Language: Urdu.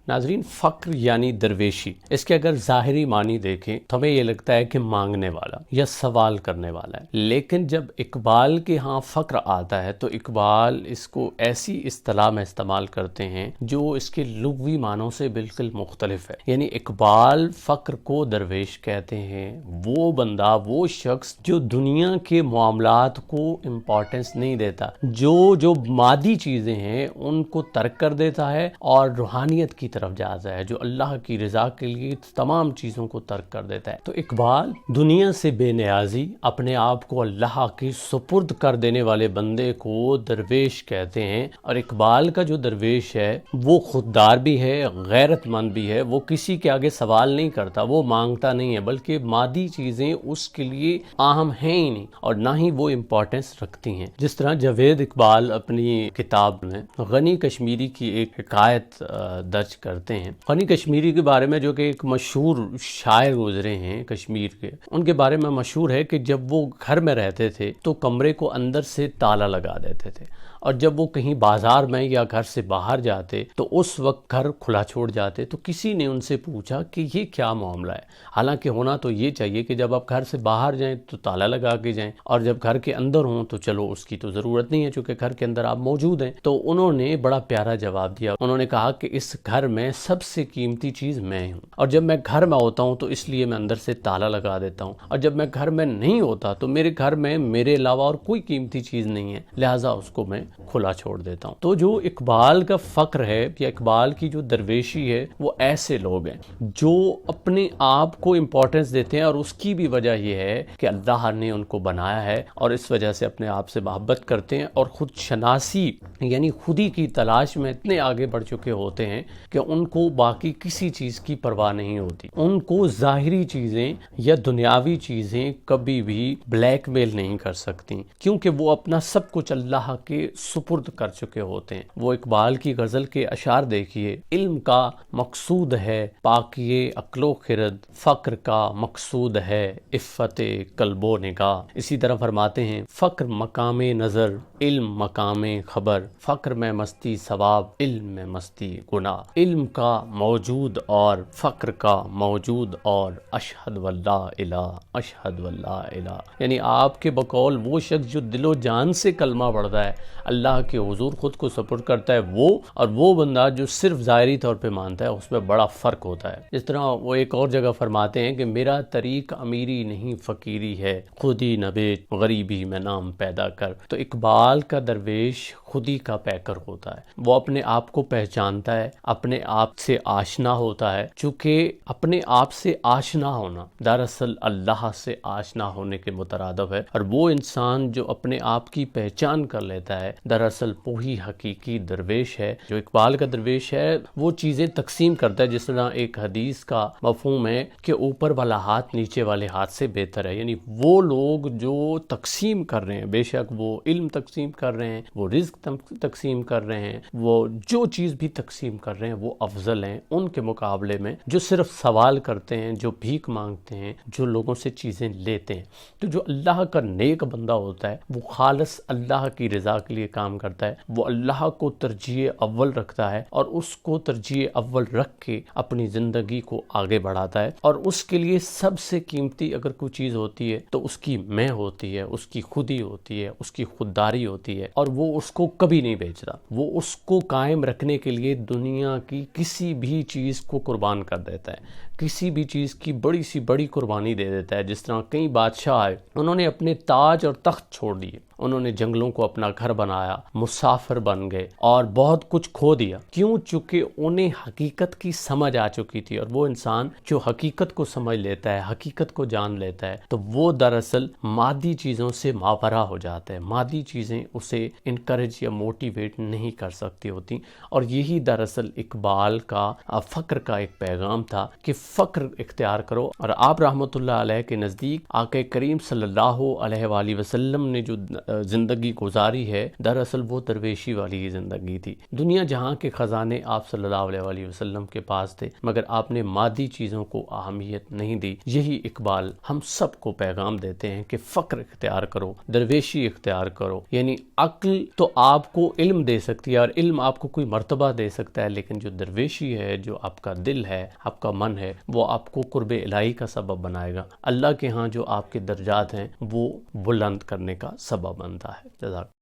ناظرین، فقر یعنی درویشی، اس کے اگر ظاہری معنی دیکھیں تو ہمیں یہ لگتا ہے کہ مانگنے والا یا سوال کرنے والا ہے، لیکن جب اقبال کے ہاں فقر آتا ہے تو اقبال اس کو ایسی اصطلاح میں استعمال کرتے ہیں جو اس کے لغوی معنوں سے بالکل مختلف ہے۔ یعنی اقبال فقر کو درویش کہتے ہیں، وہ بندہ، وہ شخص جو دنیا کے معاملات کو امپورٹنس نہیں دیتا، جو مادی چیزیں ہیں ان کو ترک کر دیتا ہے اور روحانیت کی طرف جاتا ہے، جو اللہ کی رضا کے لیے تمام چیزوں کو ترک کر دیتا ہے۔ تو اقبال دنیا سے بے نیازی، اپنے آپ کو اللہ کی سپرد کر دینے والے بندے کو درویش کہتے ہیں، اور اقبال کا جو درویش ہے وہ خوددار بھی ہے، غیرت مند بھی ہے، وہ کسی کے آگے سوال نہیں کرتا، وہ مانگتا نہیں ہے، بلکہ مادی چیزیں اس کے لیے اہم ہیں ہی نہیں اور نہ ہی وہ امپورٹنس رکھتی ہیں۔ جس طرح جاوید اقبال اپنی کتاب میں غنی کشمیری کی ایک حکایت درج کرتے ہیں۔ غنی کشمیری کے بارے میں، جو کہ ایک مشہور شاعر گزرے ہیں کشمیر کے، ان کے بارے میں مشہور ہے کہ جب وہ گھر میں رہتے تھے تو کمرے کو اندر سے تالا لگا دیتے تھے، اور جب وہ کہیں بازار میں یا گھر سے باہر جاتے تو اس وقت گھر کھلا چھوڑ جاتے۔ تو کسی نے ان سے پوچھا کہ یہ کیا معاملہ ہے؟ حالانکہ ہونا تو یہ چاہیے کہ جب آپ گھر سے باہر جائیں تو تالا لگا کے جائیں، اور جب گھر کے اندر ہوں تو چلو اس کی تو ضرورت نہیں ہے چونکہ گھر کے اندر آپ موجود ہیں۔ تو انہوں نے بڑا پیارا جواب دیا، انہوں نے کہا کہ اس گھر میں سب سے قیمتی چیز میں ہوں، اور جب میں گھر میں ہوتا ہوں تو اس لیے میں اندر سے تالا لگا دیتا ہوں، اور جب میں گھر میں نہیں ہوتا تو میرے گھر میں میرے علاوہ اور کوئی قیمتی چیز نہیں ہے، لہٰذا اس کو میں کھلا چھوڑ دیتا ہوں۔ تو جو اقبال کا فقر ہے یا اقبال کی جو درویشی ہے، وہ ایسے لوگ ہیں جو اپنے آپ کو امپورٹنس دیتے ہیں، اور اس کی بھی وجہ یہ ہے کہ اللہ نے ان کو بنایا ہے اور اس وجہ سے اپنے آپ سے محبت کرتے ہیں، اور خود شناسی یعنی خودی کی تلاش میں اتنے آگے بڑھ چکے ہوتے ہیں کہ ان کو باقی کسی چیز کی پرواہ نہیں ہوتی۔ ان کو ظاہری چیزیں یا دنیاوی چیزیں کبھی بھی بلیک میل نہیں کر سکتی، کیونکہ وہ اپنا سب کچھ اللہ کے سپرد کر چکے ہوتے ہیں۔ وہ اقبال کی غزل کے اشعار دیکھیے: علم کا مقصود ہے پاکیے عقل و خرد، فقر کا مقصود ہے عفت قلب و نگاہ۔ اسی طرح فرماتے ہیں: فقر مقام نظر، علم مقام خبر، فقر میں مستی ثواب، علم میں مستی گناہ۔ علم کا موجود اور فقر کا موجود اور، اشہد واللہ الہ، اشہد واللہ الہ۔ یعنی آپ کے بقول وہ شخص جو دل و جان سے کلمہ پڑھتا ہے، اللہ کے حضور خود کو سپرد کرتا ہے، وہ اور وہ بندہ جو صرف ظاہری طور پہ مانتا ہے، اس میں بڑا فرق ہوتا ہے۔ اس طرح وہ ایک اور جگہ فرماتے ہیں کہ میرا طریق امیری نہیں فقیری ہے، خودی نہ بیچ غریبی میں نام پیدا کر۔ تو اقبال کا درویش خودی کا پیکر ہوتا ہے، وہ اپنے آپ کو پہچانتا ہے، اپنے آپ سے آشنا ہوتا ہے، چونکہ اپنے آپ سے آشنا ہونا دراصل اللہ سے آشنا ہونے کے مترادف ہے، اور وہ انسان جو اپنے آپ کی پہچان کر لیتا ہے دراصل وہی حقیقی درویش ہے۔ جو اقبال کا درویش ہے وہ چیزیں تقسیم کرتا ہے، جس طرح ایک حدیث کا مفہوم ہے کہ اوپر والا ہاتھ نیچے والے ہاتھ سے بہتر ہے۔ یعنی وہ لوگ جو تقسیم کر رہے ہیں، بے شک وہ علم تقسیم کر رہے ہیں، وہ رزق تقسیم کر رہے ہیں، وہ جو چیز بھی تقسیم کر رہے ہیں وہ افضل ہیں ان کے مقابلے میں جو صرف سوال کرتے ہیں، جو بھیک مانگتے ہیں، جو لوگوں سے چیزیں لیتے ہیں۔ تو جو اللہ کا نیک بندہ ہوتا ہے وہ خالص اللہ کی رضا کے لیے کام کرتا ہے، وہ اللہ کو ترجیح اول رکھتا ہے اور اس کو ترجیح اول رکھ کے اپنی زندگی کو آگے بڑھاتا ہے، اور اس کے لیے سب سے قیمتی اگر کوئی چیز ہوتی ہے تو اس کی میں ہوتی ہے، اس کی خودی ہوتی ہے، اس کی خودداری ہوتی ہے، اور وہ اس کو کبھی نہیں بیچتا۔ وہ اس کو قائم رکھنے کے لیے دنیا کی کسی بھی چیز کو قربان کر دیتا ہے، کسی بھی چیز کی بڑی سی بڑی قربانی دے دیتا ہے۔ جس طرح کئی بادشاہ آئے، انہوں نے اپنے تاج اور تخت چھوڑ دیے، انہوں نے جنگلوں کو اپنا گھر بنایا، مسافر بن گئے اور بہت کچھ کھو دیا۔ کیوں؟ چونکہ انہیں حقیقت کی سمجھ آ چکی تھی، اور وہ انسان جو حقیقت کو سمجھ لیتا ہے، حقیقت کو جان لیتا ہے، تو وہ دراصل مادی چیزوں سے ماورا ہو جاتا ہے۔ مادی چیزیں اسے انکریج یا موٹیویٹ نہیں کر سکتی ہوتی، اور یہی دراصل اقبال کا فقر کا ایک پیغام تھا کہ فقر اختیار کرو۔ اور آپ رحمۃ اللہ علیہ کے نزدیک آقا کریم صلی اللہ علیہ وآلہ وسلم نے جو زندگی گزاری ہے دراصل وہ درویشی والی ہی زندگی تھی۔ دنیا جہاں کے خزانے آپ صلی اللہ علیہ وسلم کے پاس تھے، مگر آپ نے مادی چیزوں کو اہمیت نہیں دی۔ یہی اقبال ہم سب کو پیغام دیتے ہیں کہ فقر اختیار کرو، درویشی اختیار کرو۔ یعنی عقل تو آپ کو علم دے سکتی ہے اور علم آپ کو کوئی مرتبہ دے سکتا ہے، لیکن جو درویشی ہے، جو آپ کا دل ہے، آپ کا من ہے، وہ آپ کو قرب الہی کا سبب بنائے گا۔ اللہ کے ہاں جو آپ کے درجات ہیں وہ بلند کرنے کا سبب بنتا ہے۔ جزاک